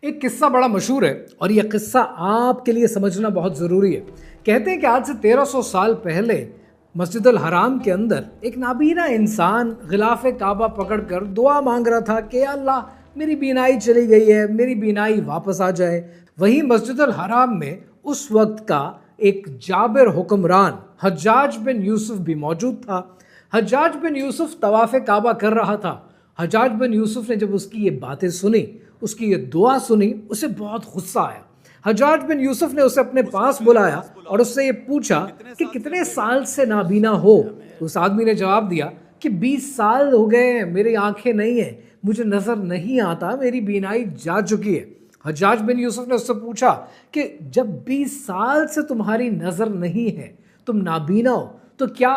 एक किस्सा बड़ा मशहूर है और यह किस्सा आपके लिए समझना बहुत ज़रूरी है। कहते हैं कि आज से 1300 साल पहले मस्जिद अल हराम के अंदर एक नाबीना इंसान गिलाफ काबा पकड़कर दुआ मांग रहा था कि अल्लाह मेरी बीनाई चली गई है, मेरी बीनाई वापस आ जाए। वहीं मस्जिद अल हराम में उस वक्त का एक जाबिर हुक्मरान हज्जाज बिन यूसुफ भी मौजूद था। हज्जाज बिन यूसुफ तवाफ़ काबा कर रहा था। हज्जाज बिन यूसुफ ने जब उसकी ये बातें सुनी, उसकी ये दुआ सुनी, उसे बहुत गुस्सा आया। हज्जाज बिन यूसुफ ने उसे अपने पास बुलाया और उससे ये पूछा कि कितने साल से नाबीना हो। उस आदमी ने जवाब दिया कि 20 साल हो गए हैं, मेरी आंखें नहीं हैं, मुझे नज़र नहीं आता, मेरी बीनाई जा चुकी है। हज्जाज बिन यूसुफ ने उससे पूछा कि जब 20 साल से तुम्हारी नज़र नहीं है, तुम नाबीना हो, तो क्या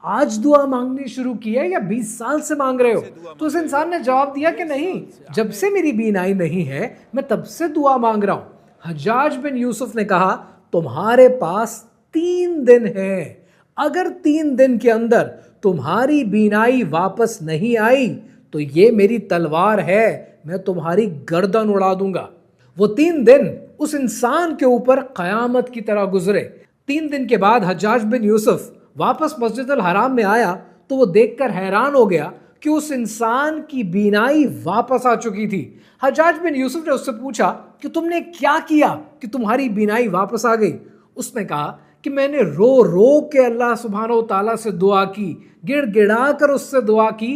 आज दुआ मांगनी शुरू की है या 20 साल से मांग रहे हो? तो उस इंसान ने जवाब दिया कि नहीं, जब से मेरी बीनाई नहीं है मैं तब से दुआ मांग रहा हूं। हज्जाज बिन यूसुफ ने कहा, तुम्हारे पास 3 दिन है, अगर 3 दिन के अंदर तुम्हारी बीनाई वापस नहीं आई तो ये मेरी तलवार है, मैं तुम्हारी गर्दन उड़ा दूंगा। वो 3 दिन उस इंसान के ऊपर कयामत की तरह गुजरे। 3 दिन के बाद हज्जाज बिन यूसुफ वापस मस्जिद अल हराम में आया तो वो देखकर हैरान हो गया कि उस इंसान की बीनाई वापस आ चुकी थी। हज्जाज बिन यूसुफ ने उससे पूछा कि तुमने क्या किया कि तुम्हारी बीनाई वापस आ गई? उसने कहा कि मैंने रो रो के अल्लाह सुब्हानहू तआला से दुआ की, गिड़गिड़ा कर उससे दुआ की,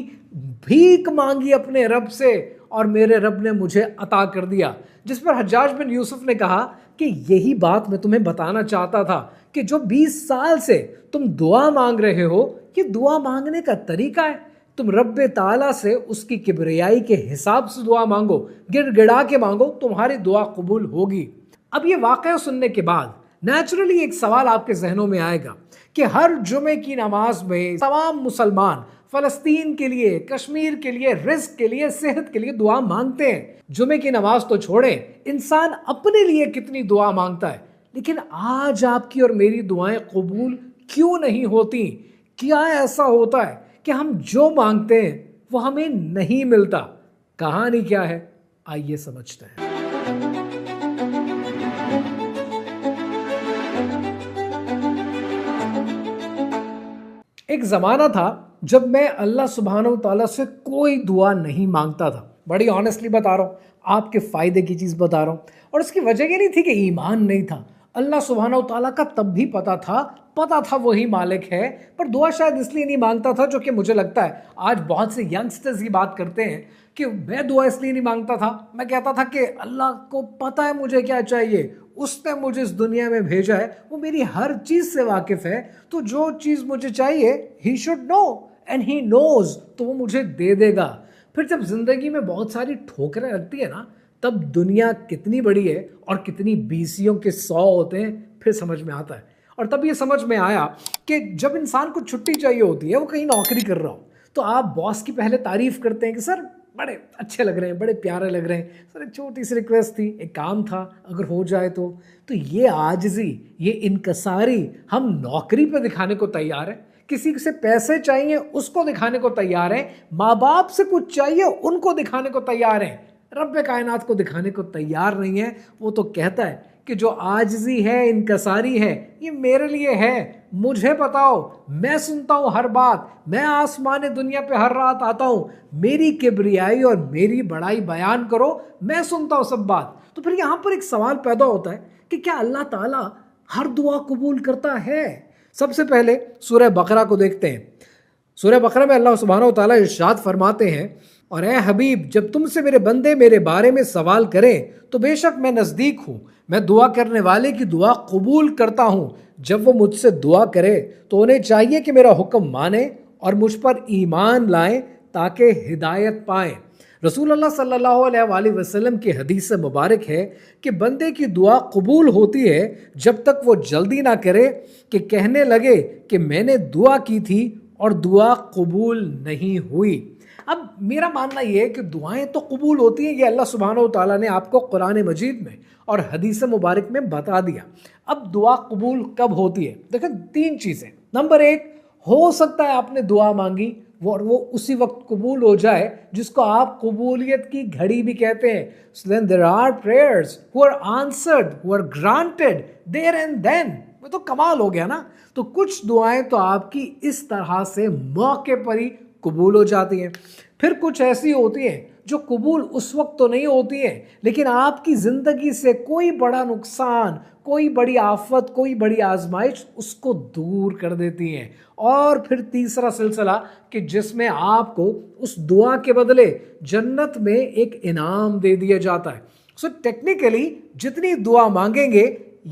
भीख मांगी अपने रब से और मेरे रब ने मुझे अता कर दिया। जिस पर हज्जाज बिन यूसुफ ने कहा कि यही बात मैं तुम्हें बताना चाहता था कि जो 20 साल से तुम दुआ मांग रहे हो, ये दुआ मांगने का तरीका है। तुम रब्बे ताला से उसकी किबरियाई के हिसाब से दुआ मांगो, गिड़गिड़ा के मांगो, तुम्हारी दुआ कबूल होगी। अब ये वाकया सुनने के बाद नेचुरली एक सवाल आपके जहनों में आएगा कि हर जुमे की नमाज में तमाम मुसलमान फलस्तीन के लिए, कश्मीर के लिए, रिस्क के लिए, सेहत के लिए दुआ मांगते हैं। जुमे की नमाज तो छोड़ें, इंसान अपने लिए कितनी दुआ मांगता है। लेकिन आज आपकी और मेरी दुआएं कबूल क्यों नहीं होती? क्या ऐसा होता है कि हम जो मांगते हैं वो हमें नहीं मिलता? कहानी क्या है, आइए समझते हैं। एक ज़माना था जब मैं अल्लाह सुब्हानहू तआला से कोई दुआ नहीं मांगता था। बड़ी ऑनेस्टली बता रहा हूँ, आपके फ़ायदे की चीज़ बता रहा हूँ। और इसकी वजह ये नहीं थी कि ईमान नहीं था, अल्लाह सुब्हानहू तआला का तब भी पता था वही मालिक है, पर दुआ शायद इसलिए नहीं मांगता था, जो कि मुझे लगता है आज बहुत से यंगस्टर्स ये बात करते हैं कि मैं दुआ इसलिए नहीं मांगता था, मैं कहता था कि अल्लाह को पता है मुझे क्या चाहिए, उसने मुझे इस दुनिया में भेजा है, वो मेरी हर चीज़ से वाकिफ़ है, तो जो चीज़ मुझे चाहिए he should know and he knows, तो वो मुझे दे देगा। फिर जब ज़िंदगी में बहुत सारी ठोकरें लगती है ना, तब दुनिया कितनी बड़ी है और कितनी बीसियों के 100 होते हैं, फिर समझ में आता है। और तब ये समझ में आया कि जब इंसान को छुट्टी चाहिए होती है, वो कहीं नौकरी कर रहा हो, तो आप बॉस की पहले तारीफ़ करते हैं कि सर बड़े अच्छे लग रहे हैं, बड़े प्यारे लग रहे हैं, सर एक छोटी सी रिक्वेस्ट थी, एक काम था, अगर हो जाए तो ये आजिज़ी, ये इनकसारी हम नौकरी पे दिखाने को तैयार हैं। किसी से पैसे चाहिए उसको दिखाने को तैयार हैं, माँ बाप से कुछ चाहिए उनको दिखाने को तैयार हैं, रब्बे कायनात को दिखाने को तैयार नहीं है। वो तो कहता है कि जो आजिज़ी है, इनकसारी है, ये मेरे लिए है, मुझे बताओ, मैं सुनता हूँ हर बात, मैं आसमान दुनिया पे हर रात आता हूँ, मेरी किबरियाई और मेरी बड़ाई बयान करो, मैं सुनता हूँ सब बात। तो फिर यहाँ पर एक सवाल पैदा होता है कि क्या अल्लाह ताला हर दुआ कबूल करता है? सबसे पहले सूरह बकरा को देखते हैं। सूरह बकरा में अल्लाह सुब्हानहू तआला इरशाद फरमाते हैं, और ए हबीब, जब तुमसे मेरे बंदे मेरे बारे में सवाल करें तो बेशक मैं नज़दीक हूँ, मैं दुआ करने वाले की दुआ कबूल करता हूँ। जब वो मुझसे दुआ करे तो उन्हें चाहिए कि मेरा हुक्म माने और मुझ पर ईमान लाएं ताकि हिदायत पाएं। रसूल अल्लाह सल्लल्लाहु अलैहि वसल्लम की हदीस से मुबारक है कि बंदे की दुआ कबूल होती है जब तक वो जल्दी ना करे कि कहने लगे कि मैंने दुआ की थी और दुआ कबूल नहीं हुई। अब मेरा मानना ये है कि दुआएं तो कबूल होती हैं, ये अल्लाह सुब्हानहू तआला ने आपको कुरान मजीद में और हदीस मुबारक में बता दिया। अब दुआ कबूल कब होती है? देखो 3 चीज़ें। नंबर 1, हो सकता है आपने दुआ मांगी, वो उसी वक्त कबूल हो जाए जिसको आप कबूलियत की घड़ी भी कहते हैं। So then there are prayers who are answered, who are granted there and then। वो तो कमाल हो गया ना। तो कुछ दुआएं तो आपकी इस तरह से मौके पर ही कबूल हो जाती हैं। फिर कुछ ऐसी होती हैं जो कबूल उस वक्त तो नहीं होती हैं, लेकिन आपकी ज़िंदगी से कोई बड़ा नुकसान, कोई बड़ी आफत, कोई बड़ी आजमाइश उसको दूर कर देती हैं। और फिर तीसरा सिलसिला कि जिसमें आपको उस दुआ के बदले जन्नत में एक इनाम दे दिया जाता है। सो टेक्निकली जितनी दुआ मांगेंगे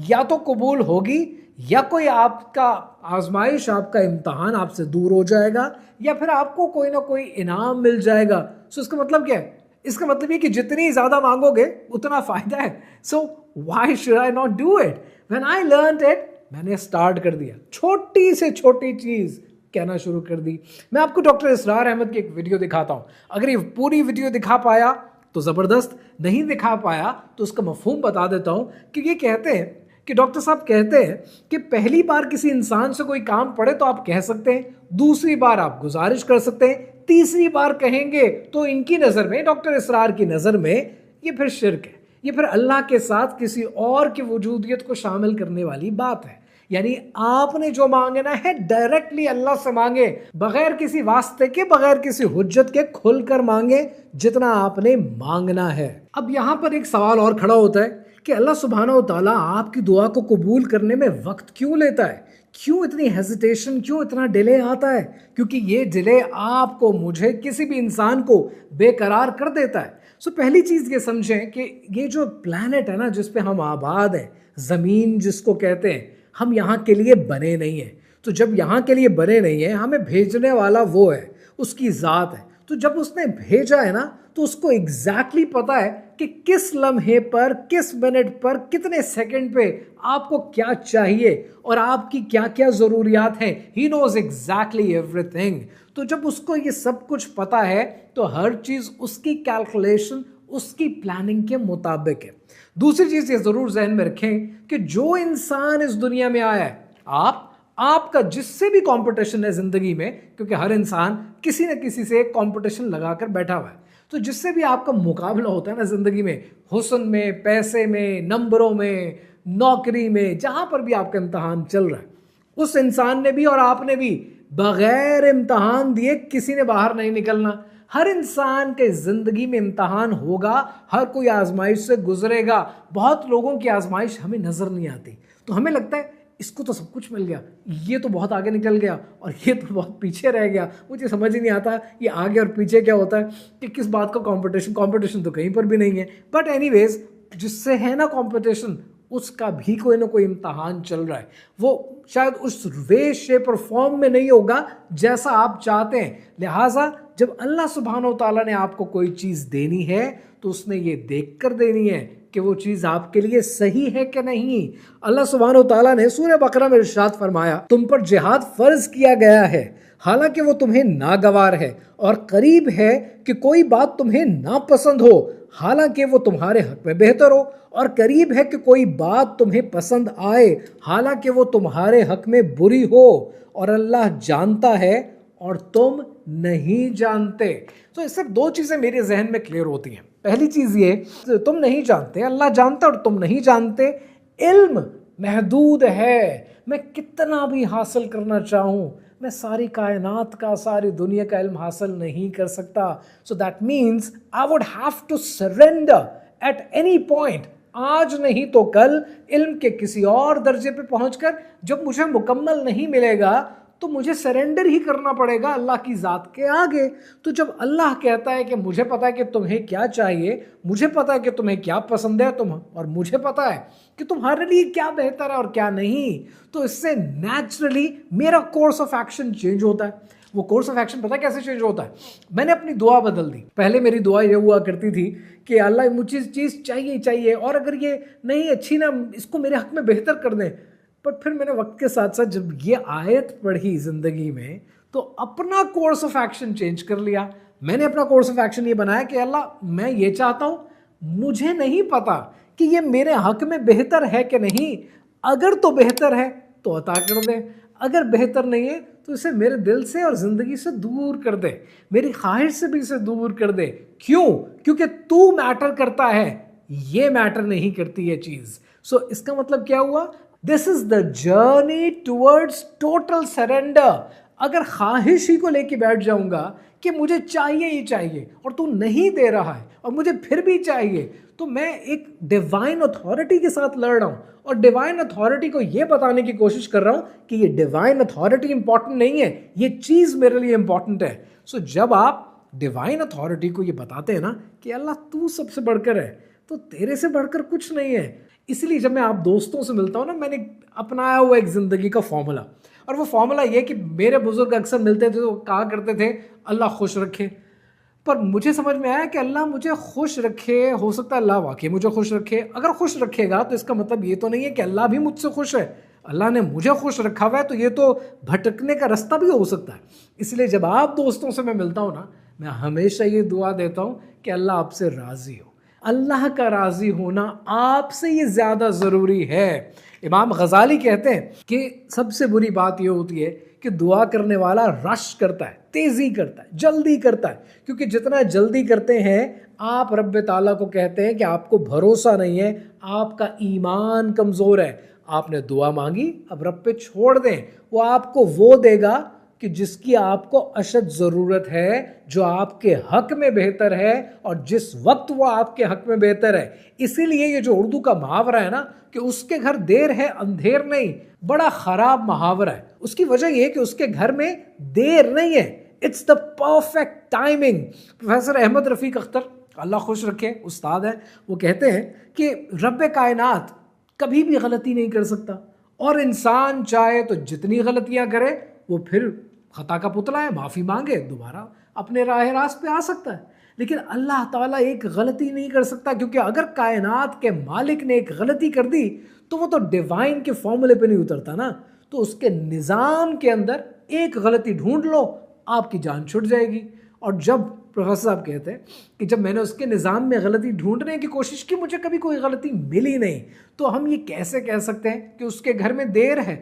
या तो कबूल होगी, या कोई आपका आजमाइश, आपका इम्तहान आपसे दूर हो जाएगा, या फिर आपको कोई ना कोई इनाम मिल जाएगा। सो इसका मतलब क्या है? इसका मतलब ये कि जितनी ज़्यादा मांगोगे उतना फ़ायदा है। So why should I not do it? When I learned it, मैंने स्टार्ट कर दिया, छोटी से छोटी चीज़ कहना शुरू कर दी। मैं आपको डॉक्टर इसरार अहमद की एक वीडियो दिखाता हूँ। अगर ये पूरी वीडियो दिखा पाया तो ज़बरदस्त, नहीं दिखा पाया तो उसका मफहूम बता देता हूँ कि ये कहते हैं कि डॉक्टर साहब कहते हैं कि पहली बार किसी इंसान से कोई काम पड़े तो आप कह सकते हैं, दूसरी बार आप गुजारिश कर सकते हैं, तीसरी बार कहेंगे तो इनकी नज़र में, डॉक्टर इसरार की नज़र में, ये फिर शिर्क है। ये फिर अल्लाह के साथ किसी और की वजूदियत को शामिल करने वाली बात है। यानी आपने जो मांगना है डायरेक्टली अल्लाह से मांगे, बगैर किसी वास्ते के, बगैर किसी हुज्जत के, खुलकर मांगे जितना आपने मांगना है। अब यहाँ पर एक सवाल और खड़ा होता है कि अल्लाह सुब्हानहू व तआला आपकी दुआ को कबूल करने में वक्त क्यों लेता है? क्यों इतनी हेजिटेशन, क्यों इतना डिले आता है? क्योंकि ये डिले आपको, मुझे, किसी भी इंसान को बेकरार कर देता है। सो पहली चीज़ ये समझें कि ये जो प्लैनेट है ना जिस पे हम आबाद हैं, ज़मीन जिसको कहते हैं, हम यहाँ के लिए बने नहीं हैं। तो जब यहाँ के लिए बने नहीं हैं, हमें भेजने वाला वो है, उसकी ज़ात है। तो जब उसने भेजा है ना तो उसको एग्जैक्टली पता है कि किस लम्हे पर, किस मिनट पर, कितने सेकंड पे आपको क्या चाहिए और आपकी क्या क्या ज़रूरियात हैं। He knows exactly everything. तो जब उसको ये सब कुछ पता है तो हर चीज़ उसकी कैलकुलेशन, उसकी प्लानिंग के मुताबिक है। दूसरी चीज़ ये ज़रूर जहन में रखें कि जो इंसान इस दुनिया में आया है, आपका जिससे भी कंपटीशन है ज़िंदगी में, क्योंकि हर इंसान किसी न किसी से एक कंपटीशन लगाकर बैठा हुआ है, तो जिससे भी आपका मुकाबला होता है ना ज़िंदगी में, हुस्न में, पैसे में, नंबरों में, नौकरी में, जहाँ पर भी आपका इम्तहान चल रहा है, उस इंसान ने भी और आपने भी बग़ैर इम्तहान दिए किसी ने बाहर नहीं निकलना। हर इंसान के ज़िंदगी में इम्तहान होगा, हर कोई आजमाइश से गुजरेगा। बहुत लोगों की आजमाइश हमें नज़र नहीं आती, तो हमें लगता है इसको तो सब कुछ मिल गया, ये तो बहुत आगे निकल गया और ये तो बहुत पीछे रह गया। मुझे समझ ही नहीं आता ये आगे और पीछे क्या होता है, कि किस बात का कंपटीशन तो कहीं पर भी नहीं है। बट एनीवेज, जिससे है ना कंपटीशन, उसका भी कोई ना कोई इम्तहान चल रहा है। वो शायद उस वे, शेप और फॉर्म में नहीं होगा जैसा आप चाहते हैं। लिहाजा जब अल्लाह सुब्हानहू व तआला ने आपको कोई चीज़ देनी है तो उसने ये देख कर देनी है कि वो चीज़ आपके लिए सही है कि नहीं। अल्लाह सुब्हानहू व तआला ने सूरह बकरा में इरशाद फरमाया, तुम पर जिहाद फर्ज किया गया है, हालांकि वो तुम्हें नागवार है, और करीब है कि कोई बात तुम्हें नापसंद हो, हालांकि वो तुम्हारे हक में बेहतर हो, और करीब है कि कोई बात तुम्हें पसंद आए, हालांकि वो तुम्हारे हक में बुरी हो, और अल्लाह जानता है और तुम नहीं जानते। तो इससे दो चीज़ें मेरे जहन में क्लियर होती हैं। पहली चीज़ ये, तुम नहीं जानते, अल्लाह जानता और तुम नहीं जानते। इल्म महदूद है, मैं कितना भी हासिल करना चाहूँ, मैं सारी कायनात का, सारी दुनिया का इल्म हासिल नहीं कर सकता। So that means I would have to surrender at any point, आज नहीं तो कल, इल्म के किसी और दर्जे पे पहुंचकर जब मुझे मुकम्मल नहीं मिलेगा तो मुझे सरेंडर ही करना पड़ेगा अल्लाह की ज़ात के आगे। तो जब अल्लाह कहता है कि मुझे पता है कि तुम्हें क्या चाहिए, मुझे पता है कि तुम्हें क्या पसंद है, और मुझे पता है कि तुम्हारे लिए क्या बेहतर है और क्या नहीं, तो इससे नेचुरली मेरा कोर्स ऑफ एक्शन चेंज होता है। वो कोर्स ऑफ एक्शन पता है कैसे चेंज होता है? मैंने अपनी दुआ बदल दी। पहले मेरी दुआ ये हुआ करती थी कि अल्लाह मुझे चीज़ चाहिए, और अगर ये नहीं अच्छी ना, इसको मेरे हक में बेहतर कर दें। बट फिर मैंने वक्त के साथ साथ जब ये आयत पढ़ी ज़िंदगी में, तो अपना कोर्स ऑफ एक्शन चेंज कर लिया। मैंने अपना कोर्स ऑफ एक्शन ये बनाया कि अल्लाह, मैं ये चाहता हूँ, मुझे नहीं पता कि ये मेरे हक में बेहतर है कि नहीं, अगर तो बेहतर है तो अता कर दे, अगर बेहतर नहीं है तो इसे मेरे दिल से और ज़िंदगी से दूर कर दे, मेरी ख्वाहिश से भी इसे दूर कर दे। क्यों? क्योंकि तू मैटर करता है, ये मैटर नहीं करती ये चीज़। सो इसका मतलब क्या हुआ? This is the journey towards total surrender. अगर ख्वाहिश ही को लेके बैठ जाऊंगा कि मुझे चाहिए ही चाहिए और तू नहीं दे रहा है और मुझे फिर भी चाहिए, तो मैं एक डिवाइन अथॉरिटी के साथ लड़ रहा हूं और डिवाइन अथॉरिटी को यह बताने की कोशिश कर रहा हूं कि ये डिवाइन अथॉरिटी इंपॉर्टेंट नहीं है, ये चीज मेरे लिए इंपॉर्टेंट है। सो जब आप डिवाइन अथॉरिटी को ये बताते हैं ना कि अल्लाह तू सबसे बढ़कर है, तो तेरे से बढ़कर कुछ नहीं है। इसलिए जब मैं आप दोस्तों से मिलता हूं ना, मैंने अपनाया हुआ एक जिंदगी का फॉर्मूला, और वो फॉर्मूला ये कि मेरे बुजुर्ग अक्सर मिलते थे तो कहा करते थे अल्लाह खुश रखे। पर मुझे समझ में आया कि अल्लाह मुझे खुश रखे, हो सकता है अल्लाह वाकई मुझे खुश रखे। अगर खुश रखेगा तो इसका मतलब ये तो नहीं है कि अल्लाह भी मुझसे खुश है। अल्लाह ने मुझे खुश रखा हुआ है तो ये तो भटकने का रास्ता भी हो सकता है। इसलिए जब आप दोस्तों से मैं मिलता हूँ ना, मैं हमेशा ये दुआ देता हूँ कि अल्लाह आपसे राज़ी हो। अल्लाह का राज़ी होना आपसे ये ज़्यादा ज़रूरी है। इमाम गज़ाली कहते हैं कि सबसे बुरी बात ये होती है कि दुआ करने वाला रश करता है, तेज़ी करता है, जल्दी करता है, क्योंकि जितना जल्दी करते हैं आप रब्ब ताला को कहते हैं कि आपको भरोसा नहीं है, आपका ईमान कमज़ोर है। आपने दुआ मांगी, अब रब पे छोड़ दें, वो आपको वो देगा कि जिसकी आपको अशद ज़रूरत है, जो आपके हक में बेहतर है और जिस वक्त वो आपके हक में बेहतर है। इसीलिए ये जो उर्दू का मुहावरा है ना कि उसके घर देर है अंधेर नहीं, बड़ा ख़राब मुहावरा है। उसकी वजह यह है कि उसके घर में देर नहीं है, it's the perfect timing. Professor Ahmad Rafiq Akhtar, अल्लाह खुश रखे, उस्ताद है, वो कहते हैं कि रब्बे कायनात कभी भी गलती नहीं कर सकता, और इंसान चाहे तो जितनी गलतियां करे वो फिर खता का पुतला है, माफ़ी मांगे दोबारा अपने राह रास्त पे आ सकता है। लेकिन अल्लाह ताला एक गलती नहीं कर सकता, क्योंकि अगर कायनात के मालिक ने एक गलती कर दी तो वो तो डिवाइन के फॉर्मूले पे नहीं उतरता ना। तो उसके निज़ाम के अंदर एक गलती ढूंढ लो, आपकी जान छुट जाएगी। और जब प्रोफेसर साहब कहते हैं कि जब मैंने उसके निज़ाम में गलती ढूंढने की कोशिश की, मुझे कभी कोई गलती मिली नहीं, तो हम ये कैसे कह सकते हैं कि उसके घर में देर है?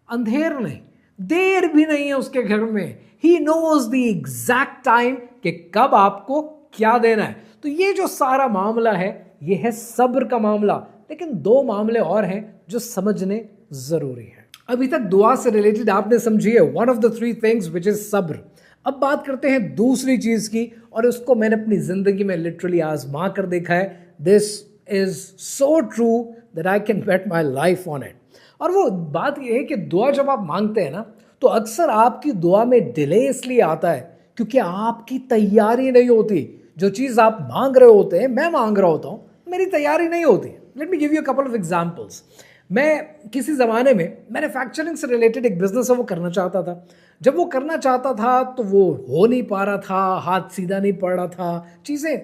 अंधेर नहीं, देर भी नहीं है उसके घर में। He knows the exact time कि कब आपको क्या देना है। तो ये जो सारा मामला है ये है सब्र का मामला। लेकिन दो मामले और हैं जो समझने जरूरी है। अभी तक दुआ से रिलेटेड आपने समझी है one of the three things which is सब्र। अब बात करते हैं दूसरी चीज की, और उसको मैंने अपनी जिंदगी में लिटरली आजमा कर देखा है। This is so true that I can bet my life on it. और वो बात ये है कि दुआ जब आप मांगते हैं ना, तो अक्सर आपकी दुआ में डिले इसलिए आता है क्योंकि आपकी तैयारी नहीं होती। जो चीज़ आप मांग रहे होते हैं, मैं मांग रहा होता हूँ, मेरी तैयारी नहीं होती। Let me give you a couple of examples. मैं किसी ज़माने में मैन्युफैक्चरिंग से रिलेटेड एक बिजनेस है वो करना चाहता था। जब वो करना चाहता था तो वो हो नहीं पा रहा था, हाथ सीधा नहीं पड़ रहा था, चीज़ें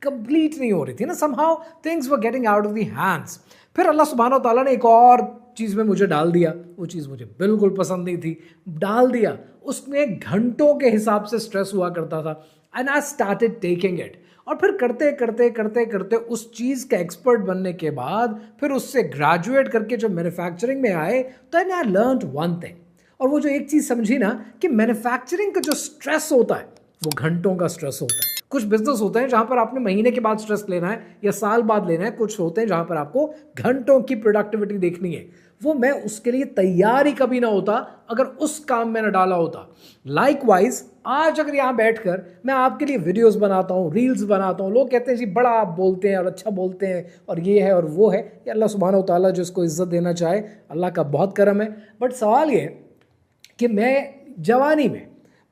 कंप्लीट नहीं हो रही थी ना, somehow things were getting out of the hands. फिर अल्लाह सुब्हानो तआला ने एक और चीज़ में मुझे डाल दिया। वो चीज़ मुझे बिल्कुल पसंद नहीं थी, डाल दिया। उसमें घंटों के हिसाब से स्ट्रेस हुआ करता था, and I started taking it. और फिर करते करते करते करते उस चीज़ का एक्सपर्ट बनने के बाद फिर उससे ग्रेजुएट करके जब मैन्युफैक्चरिंग में आए तो आई लर्नड वन थिंग। और वो जो एक चीज़ समझी ना कि मैन्युफैक्चरिंग का जो स्ट्रेस होता है वो घंटों का स्ट्रेस होता है। कुछ बिजनेस होते हैं जहां पर आपने महीने के बाद स्ट्रेस लेना है या साल बाद लेना है, कुछ होते हैं जहां पर आपको घंटों की प्रोडक्टिविटी देखनी है। वो मैं उसके लिए तैयार ही कभी ना होता अगर उस काम में ना डाला होता। लाइकवाइज आज अगर यहाँ बैठकर मैं आपके लिए वीडियोस बनाता हूँ, रील्स बनाता हूँ, लोग कहते हैं जी बड़ा आप बोलते हैं और अच्छा बोलते हैं और ये है और वो है। ये अल्लाह सुब्हानहू तआला जिसको इज्जत देना चाहे, अल्लाह का बहुत करम है। बट सवाल ये कि मैं जवानी में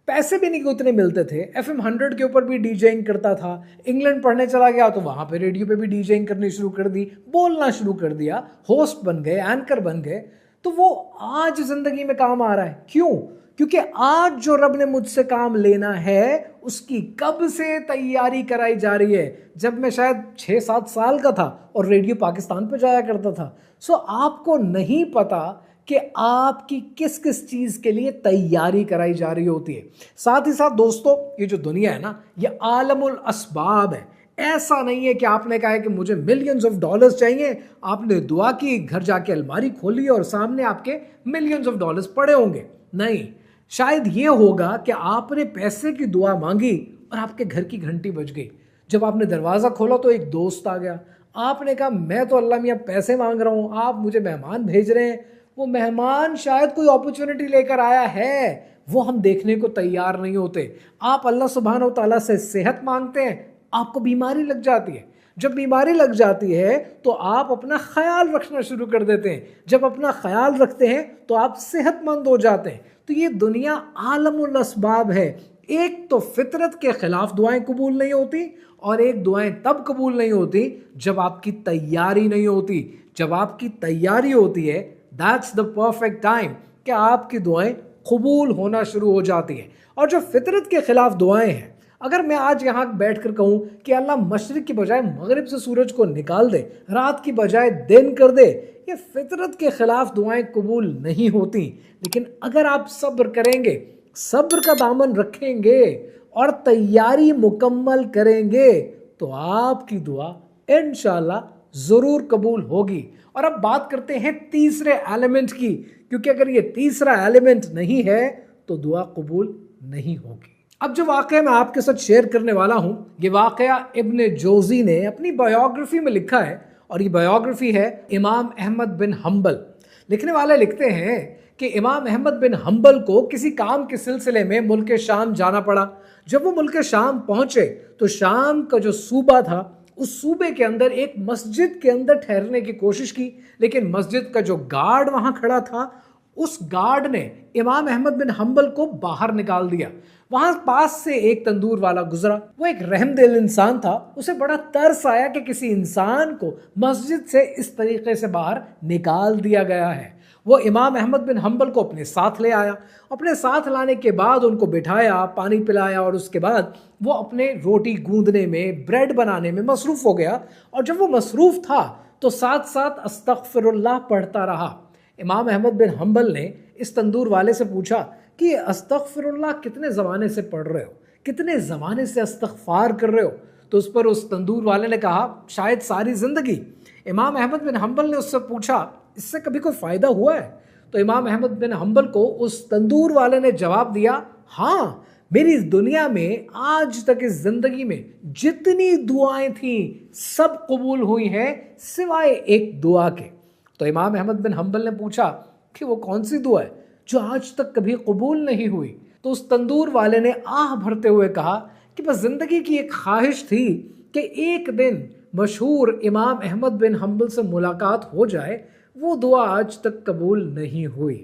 पैसे भी नहीं उतने मिलते थे, FM 100 के ऊपर भी डीजेइंग करता था। इंग्लैंड पढ़ने चला गया तो वहाँ पे रेडियो पे भी डीजेइंग करनी शुरू कर दी, बोलना शुरू कर दिया, होस्ट बन गए, एंकर बन गए। तो वो आज ज़िंदगी में काम आ रहा है। क्यों? क्योंकि आज जो रब ने मुझसे काम लेना है उसकी कब से तैयारी कराई जा रही है। जब मैं शायद 6-7 साल का था और रेडियो पाकिस्तान पे जाया करता था। सो आपको नहीं पता कि आपकी किस किस चीज़ के लिए तैयारी कराई जा रही होती है। साथ ही साथ दोस्तों, ये जो दुनिया है ना, ये आलमुल असबाब है। ऐसा नहीं है कि आपने कहा है कि मुझे मिलियंस ऑफ डॉलर्स चाहिए, आपने दुआ की, घर जाके अलमारी खोली और सामने आपके मिलियंस ऑफ डॉलर्स पड़े होंगे। नहीं, शायद ये होगा कि आपने पैसे की दुआ मांगी और आपके घर की घंटी बज गई। जब आपने दरवाज़ा खोला तो एक दोस्त आ गया। आपने कहा मैं तो अल्लाह मियाँ पैसे मांग रहा हूँ, आप मुझे मेहमान भेज रहे हैं। वो मेहमान शायद कोई अपॉर्चुनिटी लेकर आया है, वो हम देखने को तैयार नहीं होते। आप अल्लाह सुब्हानहू तआला से सेहत मांगते हैं, आपको बीमारी लग जाती है। जब बीमारी लग जाती है तो आप अपना ख्याल रखना शुरू कर देते हैं। जब अपना ख्याल रखते हैं तो आप सेहतमंद हो जाते हैं। तो ये दुनिया आलमुल असबाब है। एक तो फितरत के खिलाफ दुआएं कबूल नहीं होती, और एक दुआएं तब कबूल नहीं होती जब आपकी तैयारी नहीं होती। जब आपकी तैयारी होती है, दैट्स द परफेक्ट टाइम कि आपकी दुआएं कबूल होना शुरू हो जाती हैं। और जो फितरत के खिलाफ दुआएं हैं, अगर मैं आज यहाँ बैठ कर कहूँ कि अल्लाह मशरिक की बजाय मगरिब से सूरज को निकाल दे, रात की बजाय दिन कर दे, ये फितरत के खिलाफ दुआएं कबूल नहीं होती। लेकिन अगर आप सब्र करेंगे, सब्र का दामन रखेंगे और तैयारी मुकम्मल करेंगे तो आपकी दुआ इंशाल्लाह ज़रूर कबूल होगी। और अब बात करते हैं तीसरे एलिमेंट की, क्योंकि अगर ये तीसरा एलिमेंट नहीं है तो दुआ कबूल नहीं होगी। अब जो वाक़या मैं आपके साथ शेयर करने वाला हूँ, ये वाक़या इब्न जोज़ी ने अपनी बायोग्राफी में लिखा है, और ये बायोग्राफी है इमाम अहमद बिन हम्बल। लिखने वाले लिखते हैं कि इमाम अहमद बिन हम्बल को किसी काम के सिलसिले में मुल्क शाम जाना पड़ा। जब वो मुल्क शाम पहुँचे तो शाम का जो सूबा था, उस सूबे के अंदर एक मस्जिद के अंदर ठहरने की कोशिश की, लेकिन मस्जिद का जो गार्ड वहाँ खड़ा था, उस गार्ड ने इमाम अहमद बिन हम्बल को बाहर निकाल दिया। वहां पास से एक तंदूर वाला गुजरा। वो एक रहमदिल इंसान था। उसे बड़ा तरस आया कि किसी इंसान को मस्जिद से इस तरीके से बाहर निकाल दिया गया है। वो इमाम अहमद बिन हम्बल को अपने साथ ले आया। अपने साथ लाने के बाद उनको बिठाया, पानी पिलाया, और उसके बाद वो अपने रोटी गूंदने में, ब्रेड बनाने में मसरूफ़ हो गया। और जब वो मसरूफ़ था तो साथ साथ अस्तगफिरुल्लाह पढ़ता रहा। इमाम अहमद बिन हम्बल ने इस तंदूर वाले से पूछा कि अस्तगफिरुल्लाह कितने ज़माने से पढ़ रहे हो, कितने ज़माने से इस्तगफार कर रहे हो? तो उस पर उस तंदूर वाले ने कहा शायद सारी ज़िंदगी। इमाम अहमद बिन हम्बल ने उससे पूछा इससे कभी कोई फ़ायदा हुआ है? तो इमाम अहमद बिन हम्बल को उस तंदूर वाले ने जवाब दिया, हाँ, मेरी इस दुनिया में आज तक इस ज़िंदगी में जितनी दुआएं थी सब कबूल हुई हैं सिवाय एक दुआ के। तो इमाम अहमद बिन हम्बल ने पूछा कि वो कौन सी दुआ है जो आज तक कभी कबूल नहीं हुई? तो उस तंदूर वाले ने आह भरते हुए कहा कि बस ज़िंदगी की एक ख्वाहिश थी कि एक दिन मशहूर इमाम अहमद बिन हम्बल से मुलाकात हो जाए। वो दुआ आज तक कबूल नहीं हुई।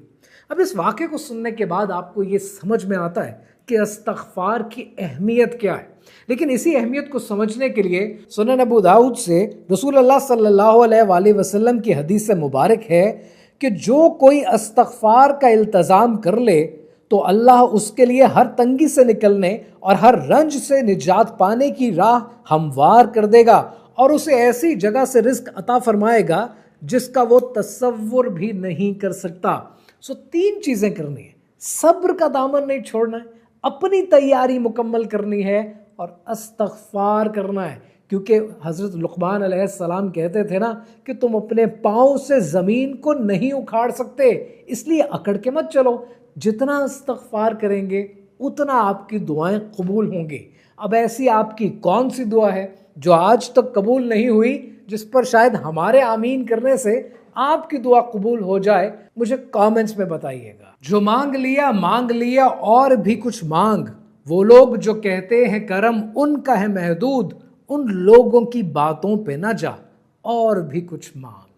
अब इस वाक़े को सुनने के बाद आपको ये समझ में आता है कि इस्तग़फ़ार की अहमियत क्या है। लेकिन इसी अहमियत को समझने के लिए सुनन अबू दाऊद से रसूल अल्लाह सल्लल्लाहु अलैहि वसल्लम की हदीस से मुबारक है कि जो कोई इस्तग़फ़ार का इल्तज़ाम कर ले तो अल्लाह उसके लिए हर तंगी से निकलने और हर रंज से निजात पाने की राह हमवार कर देगा, और उसे ऐसी जगह से रिज़्क़ अता फरमाएगा जिसका वो तसव्वुर भी नहीं कर सकता। सो 3 चीज़ें करनी है। सब्र का दामन नहीं छोड़ना है, अपनी तैयारी मुकम्मल करनी है, और इस्तग़फ़ार करना है। क्योंकि हज़रत लुक़मान अलैहिस्सलाम कहते थे ना कि तुम अपने पाँव से ज़मीन को नहीं उखाड़ सकते, इसलिए अकड़ के मत चलो। जितना इस्तग़फ़ार करेंगे उतना आपकी दुआएं कबूल होंगी। अब ऐसी आपकी कौन सी दुआ है जो आज तक कबूल नहीं हुई, जिस पर शायद हमारे आमीन करने से आपकी दुआ कबूल हो जाए? मुझे कमेंट्स में बताइएगा। जो मांग लिया और भी कुछ मांग, वो लोग जो कहते हैं करम उनका है महदूद, उन लोगों की बातों पे ना जा और भी कुछ मांग।